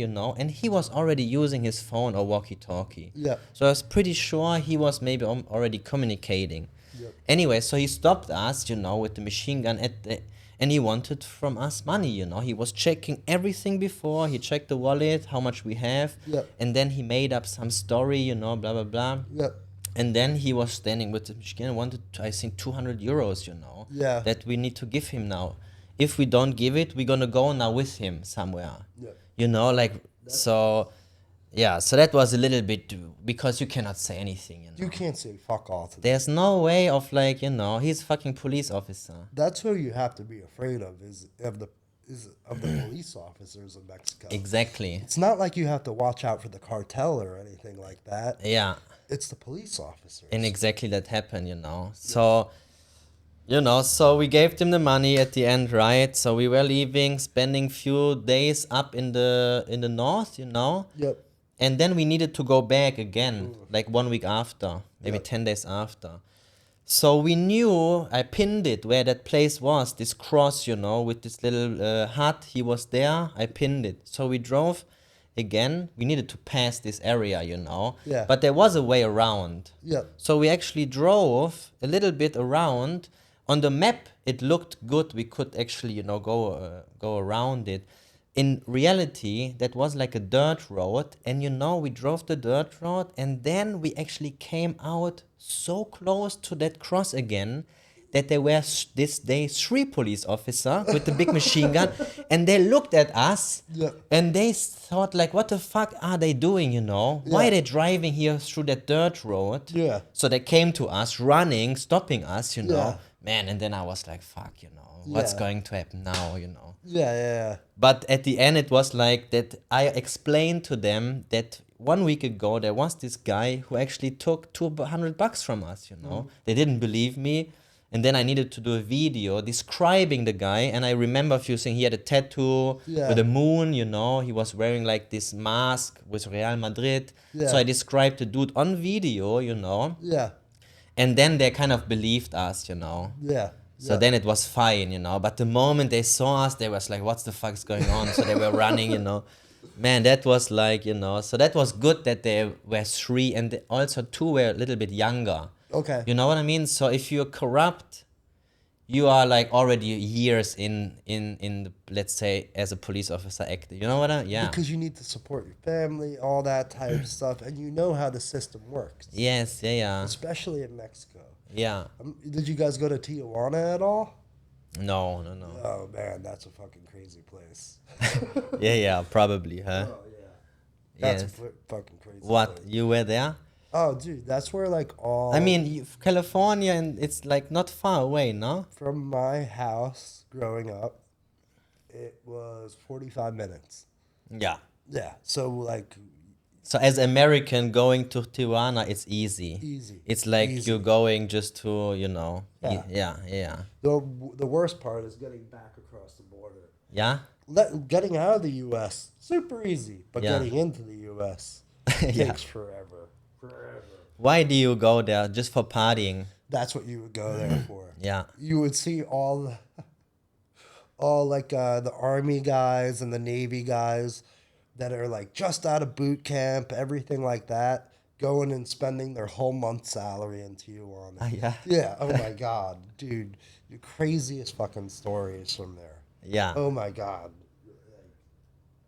and he was already using his phone or walkie-talkie. Yep. So I was pretty sure he was maybe already communicating. Yep. Anyway, so he stopped us, with the machine gun and he wanted from us money. He was checking everything before. He checked the wallet, how much we have, Yep. and then he made up some story, blah blah blah. Yep. And then he was standing with the machine and wanted, I think, 200 euros, Yeah. that we need to give him now. If we don't give it, we're gonna go now with him somewhere. Yep. Like, so, yeah, so that was a little bit, because you cannot say anything. You can't say fuck all to them. There's no way of, like, he's a fucking police officer. That's who you have to be afraid of is of the police officers of Mexico. Exactly. It's not like you have to watch out for the cartel or anything like that. Yeah. It's the police officers. And exactly that happened. So, so we gave them the money at the end, right? So we were leaving, spending few days up in the north, Yep. and then we needed to go back again, like 1 week after, maybe Yep. 10 days after. So we knew, I pinned it where that place was, this cross, with this little hut. He was there, I pinned it. So we drove again. We needed to pass this area, Yeah. but there was a way around. Yep. So we actually drove a little bit around. On the map, it looked good. We could actually, go around it. In reality, that was like a dirt road, and we drove the dirt road, and then we actually came out so close to that cross again that there were this day 3 police officers with the big machine gun, and they looked at us, Yeah. and they thought like, what the fuck are they doing? Why Yeah. are they driving here through that dirt road? Yeah. So they came to us, running, stopping us, Yeah. man. And then I was like, fuck, what's Yeah. going to happen now? Yeah. But at the end, it was like that. I explained to them that 1 week ago there was this guy who actually took $200 from us. They didn't believe me, and then I needed to do a video describing the guy. And I remember a few things. He had a tattoo Yeah. with a moon. He was wearing like this mask with Real Madrid. Yeah. So I described the dude on video. Yeah. And then they kind of believed us. Yeah. So Yeah. then it was fine, But the moment they saw us, they was like, "What's the fuck's going on?" So they were running, Man, that was like, So that was good that there were 3, and also 2 were a little bit younger. Okay. You know what I mean? So if you're corrupt, you are like already years in the, let's say, as a police officer actor. You know what I? Yeah. Because you need to support your family, all that type of stuff, and you know how the system works. Yes. Yeah. Especially in Mexico. Yeah. Did you guys go to Tijuana at all? No. Oh man, that's a fucking crazy place. Yeah. Probably, huh? Oh yeah. That's Yes. a fucking crazy What? place. You were there? Oh dude, that's where like all I mean, California, and it's like not far away, no? from my house growing up, it was 45 minutes. Yeah. Yeah. So like So as American going to Tijuana, it's easy. easy, It's like you're easy. going just to, you know, Yeah. yeah, yeah. The the worst part is getting back across the border. Yeah? Getting out of the U.S. super easy, but Yeah. getting into the U.S. Yeah. takes forever. Forever. Why do you go there? Just for partying? That's what you would go there for. Yeah. You would see all like the army guys and the navy guys that are like just out of boot camp, everything like that, going and spending their whole month's salary in Tijuana. Ah, yeah. Yeah. Oh my god, dude, the craziest fucking stories from there. Yeah. Oh my god.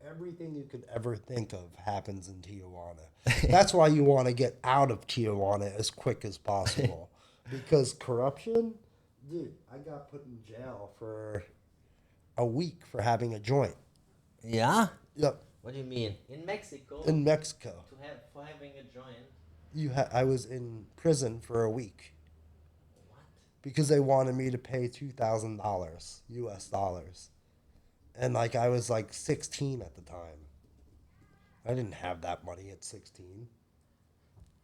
Everything you could ever think of happens in Tijuana. That's why you want to get out of Tijuana as quick as possible. Because corruption, dude, I got put in jail for a week for having a joint. Yeah? Yep, What do you mean? In Mexico? in Mexico. To have for having a joint? I was in prison for a week What? because they wanted me to pay $2,000 US dollars. And like I was like 16 at the time. I didn't have that money at 16.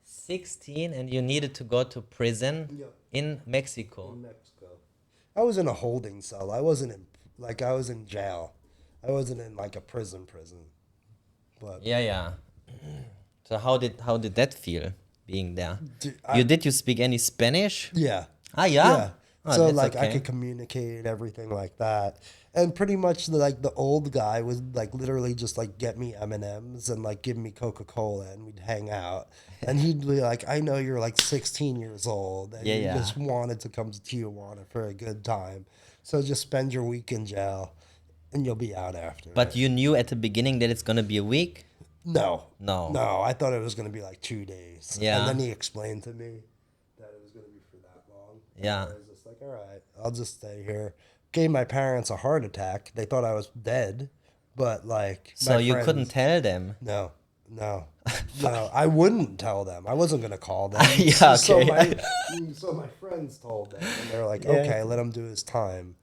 16 and you needed to go to prison Yep. in Mexico. In Mexico. I was in a holding cell. I wasn't in like I was in jail. I wasn't in like a prison. But Yeah, yeah. So how did that feel being there? dude, Did you speak any Spanish? yeah. Ah, yeah. Yeah. Oh, So that's like I okay. could communicate everything like that. And pretty much like the old guy would like literally just like get me M&Ms and like give me Coca-Cola and we'd hang out. And he'd be like, I know you're like 16 years old and Yeah, you yeah. just wanted to come to Tijuana for a good time. So just spend your week in jail and you'll be out after But it. you knew at the beginning that it's gonna be a week? No. No. No, I thought it was going to be like 2 days. Yeah. And then he explained to me that it was going to be for that long. And Yeah. I was just like, all right, I'll just stay here. Gave my parents a heart attack. They thought I was dead. But like, So my you friends, couldn't tell them? No, no. No, I wouldn't tell them. I wasn't going to call them. Yeah, So okay. so my friends told them. And they're like, Yeah. okay, let him do his time.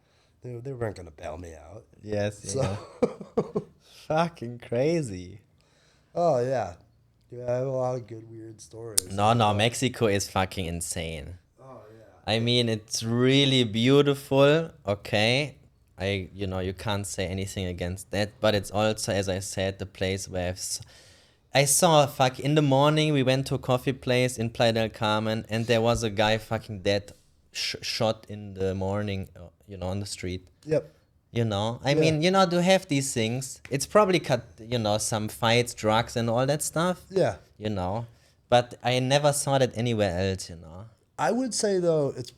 They weren't going to bail me out. Yes, So, yeah. Fucking crazy. oh, yeah. Yeah, I have a lot of good, weird stories. No, Mexico is fucking insane. Oh, yeah. I mean, it's really beautiful, okay? You can't say anything against that, but it's also, as I said, the place where I saw, in the morning, we went to a coffee place in Playa del Carmen, and there was a guy fucking dead, shot in the morning, on the street. Yep. I mean, to have these things, it's probably cut, some fights, drugs, and all that stuff, Yeah. but I never saw that anywhere else. I would say though it's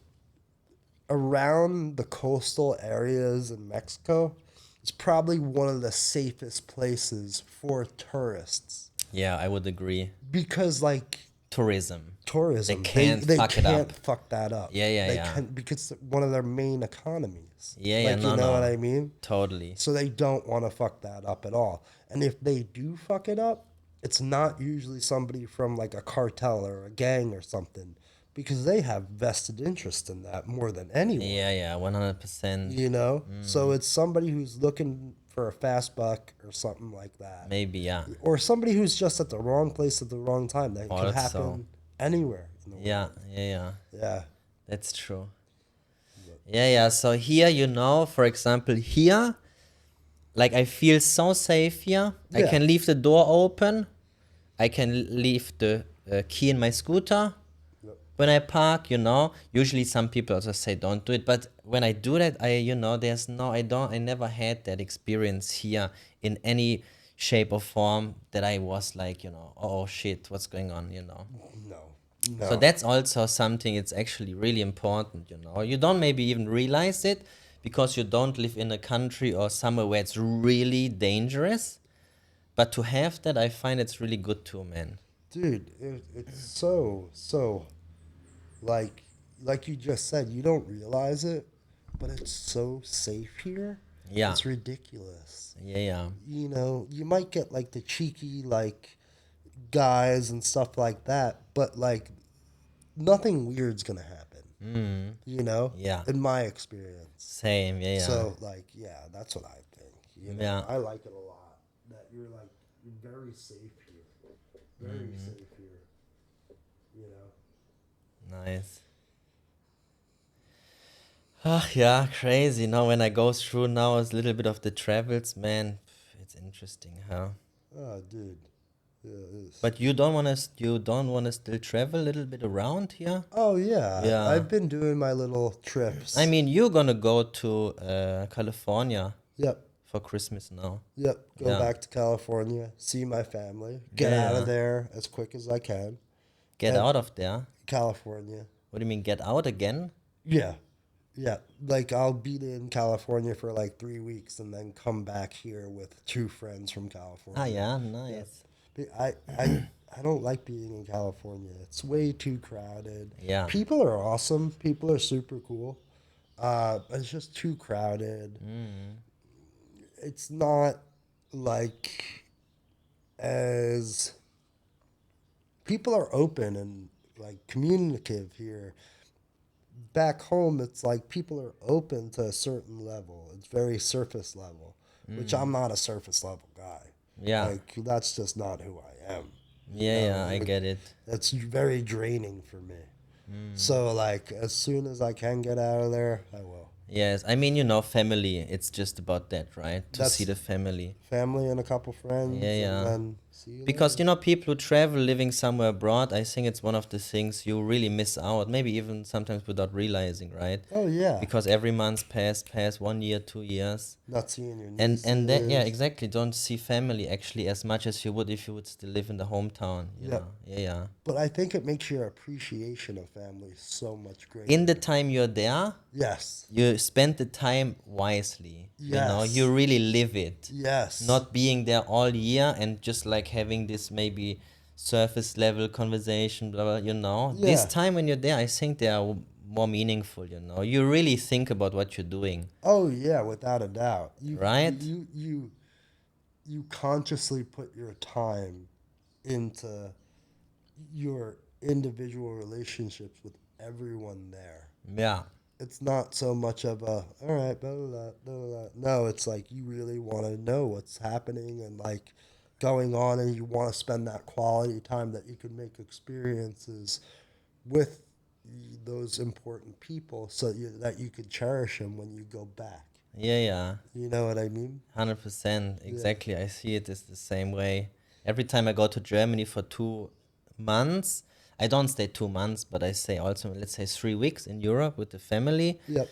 around the coastal areas in Mexico. It's probably one of the safest places for tourists Yeah, I would agree. because like Tourism. tourism, They can't fuck it up. fuck that up. Yeah, yeah, they yeah. Can, because it's one of their main economies. Yeah, yeah, like, no, you know no. what I mean? Totally. So they don't want to fuck that up at all. And if they do fuck it up, it's not usually somebody from like a cartel or a gang or something because they have vested interest in that more than anyone. Yeah, yeah, 100%. You know? So it's somebody who's looking for a fast buck or something like that. Maybe, yeah. Or somebody who's just at the wrong place at the wrong time. That Also. can happen anywhere in the world. Yeah, yeah, yeah. Yeah. That's true. Yeah, yeah. So here, for example, here, like I feel so safe here. I Yeah. can leave the door open. I can leave the key in my scooter Yep. when I park. Usually some people also say don't do it, but when I do that, I never had that experience here in any shape or form that I was like, oh shit, what's going on, No. So that's also something, it's actually really important, You don't maybe even realize it because you don't live in a country or somewhere where it's really dangerous. But to have that, I find it's really good too, man. Dude, it's so like you just said, you don't realize it, but it's so safe here. Yeah. It's ridiculous. Yeah, yeah. You might get like the cheeky like guys and stuff like that, but like nothing weird's gonna happen. Yeah. In my experience. Same, yeah, yeah. So like, yeah, that's what I think. You know, Yeah. I like it a lot. That you're very safe here, very safe here. You know. Nice. Ah, yeah, crazy. Now when I go through now a little bit of the travels, man, it's interesting, huh? Oh, dude. Yeah, it is. But you don't wanna still travel a little bit around here? Oh yeah, Yeah. I've been doing my little I trips. mean, you're gonna go to California Yep, for Christmas now. yep. Go Yeah. back to California, see my family, Yeah, get out of yeah. there as quick as I can. Get And out of there. California. What do you mean get out again? Yeah, yeah. Like I'll be in California for like 3 weeks and then come back here with two friends from Ah, California. yeah, Yeah. nice. But I don't like being in California. It's way too crowded. Yeah. People are awesome. People are super cool. But it's just too crowded. Mm. It's not like as people are open and like communicative here. Back home, it's like people are open to a certain level. It's very surface level, which I'm not a surface level guy. Yeah. Like that's just not who I am. You Yeah, know, yeah, I get it. it's very draining for me. So like as soon as I can get out of there, I will. Yes, I mean, family. It's just about that, right? To see That's the family. family and a couple Yeah, friends, and yeah. then see you Because later. people who travel living somewhere abroad, I think it's one of the things you really miss out, maybe even sometimes without realizing, right? Oh yeah, Because every month pass 1 year, 2 years. not seeing your And that, yeah, nieces. exactly. Don't see family actually as much as you would if you would still live in the hometown, Yep. Yeah, yeah. But I think it makes your appreciation of family so much In the greater. time you're there, Yes. you spend the time wisely, you Yes. really live it. Yes. Not being there all year and just like having this maybe surface level conversation, blah, blah, This Yeah. time when you're there, I think they are more meaningful, You really think about what you're doing, Oh yeah, without a doubt. right? You consciously put your time into your individual relationships with everyone there. Yeah. It's not so much of a all right, blah, blah, blah, blah, blah. No, it's like you really want to know what's happening and like going on, and you want to spend that quality time that you can make experiences with those important people, so that you could cherish them when you go back. Yeah, yeah. You know what I mean? 100%. Yeah. Exactly. I see it is the same way. Every time I go to Germany for 2 months, I don't stay 2 months, but I stay also, let's say, 3 weeks in Europe with the family. Yep.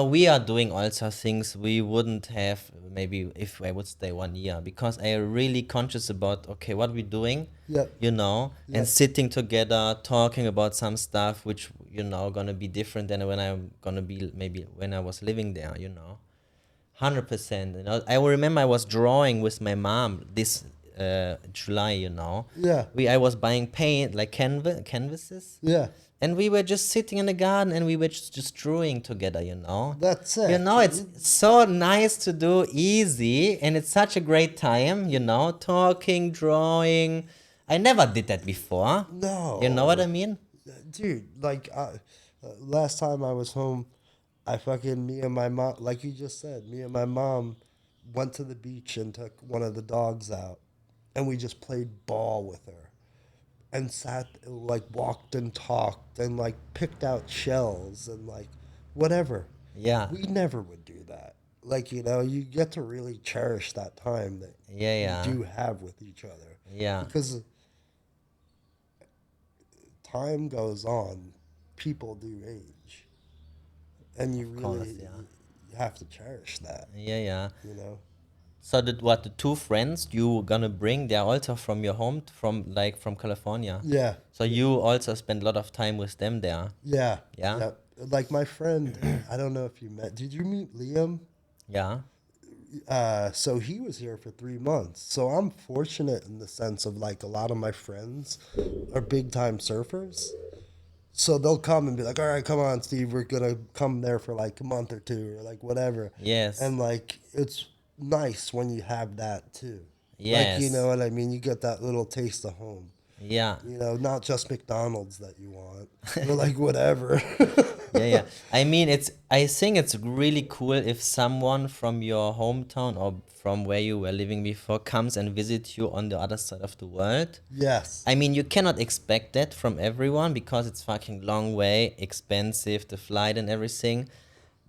We are doing also things we wouldn't have maybe if I would stay 1 year because I am really conscious about, okay, what we're doing, Yep. and Yep. sitting together, talking about some stuff which, gonna be different than when I'm gonna be maybe when I was living there, 100%. I will remember I was drawing with my mom this July. Yeah. I was buying paint like canvases, Yeah. and we were just sitting in the garden and we were just drawing together. That's it. It's so nice to do easy, and it's such a great time. Talking, drawing. I never did that before. You know what I No. mean? Dude, like last time I was home, me and my mom, like you just said, me and my mom went to the beach and took one of the dogs out, and we just played ball with her and sat, like walked and talked and like picked out shells and like whatever. Yeah, We never would do that. Like, you get to really cherish that time that yeah, you yeah, do have with each other, yeah. because time goes on, people do age, and you Of course, really yeah, you have to cherish that. yeah, yeah. You know? So the two friends you gonna bring, they're also from your home, from California. Yeah, So you also spend a lot of time with them there. yeah, Yeah, yeah. Like my friend, I don't know if you met. Did you meet Liam? yeah, So he was here for 3 months. So I'm fortunate in the sense of like a lot of my friends are big time surfers. So they'll come and be like, "All right, come on, Steve, we're gonna come there for like a month or two, or like whatever." yes, And like it's nice when you have that too. Like, you know yes, what I mean? You get that little taste of home. Yeah. You know, not just McDonald's that you want, or like whatever. Yeah, yeah. I mean, I think it's really cool if someone from your hometown or from where you were living before comes and visits you on the other side of the world. Yes, I mean, you cannot expect that from everyone because it's fucking long way, expensive, the flight and everything.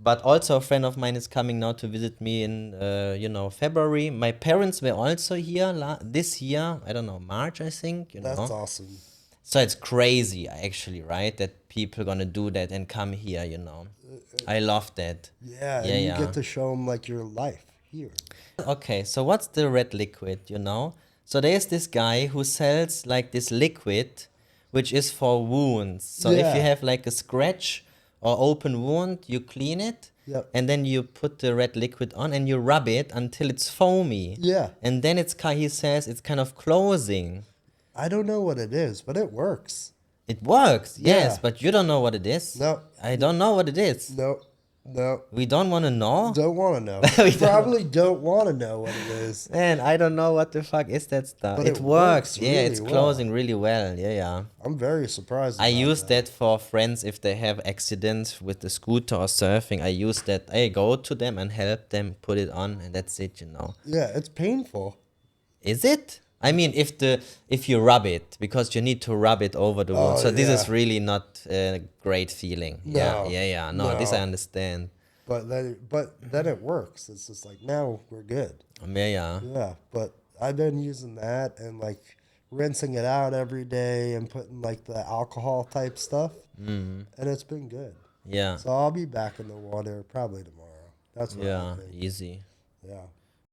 But also a friend of mine is coming now to visit me in, February. My parents were also here this year. I don't know, March, I think, that's awesome. So it's crazy, actually, right? That people gonna do that and come here. I love that. Yeah, Yeah, and you yeah. get to show them like your life here. Okay, so what's the red liquid? So there's this guy who sells like this liquid, which is for wounds. So if you Yeah. have like a scratch or open wound, you clean it, Yep. and then you put the red liquid on and you rub it until it's foamy. Yeah. And then he says it's kind of closing. I don't know what it is, but it works. It works, yes, Yeah. but you don't know what it is. No. I don't know what it is. No. No. We don't want to know. Don't want to know. We You don't- probably don't want to know what it is. Man, I don't know what the fuck is that stuff. But It it works. works Yeah, it's really closing really well. Yeah, yeah. I'm very surprised I about use that for friends if they have accidents with the scooter or surfing. I use that. I go to them and help them put it on, and that's it. Yeah, it's painful. Is it? I mean, if you rub it, because you need to rub it over the wound. Oh, So this is yeah. really not a great feeling. Yeah, No, yeah, yeah. No, this I no. understand. But then it works. It's just like now we're good. Yeah, yeah. Yeah, but I've been using that and like rinsing it out every day and putting like the alcohol type stuff, and it's been good. Yeah. So I'll be back in the water probably tomorrow. That's what Yeah, I think. easy. Yeah.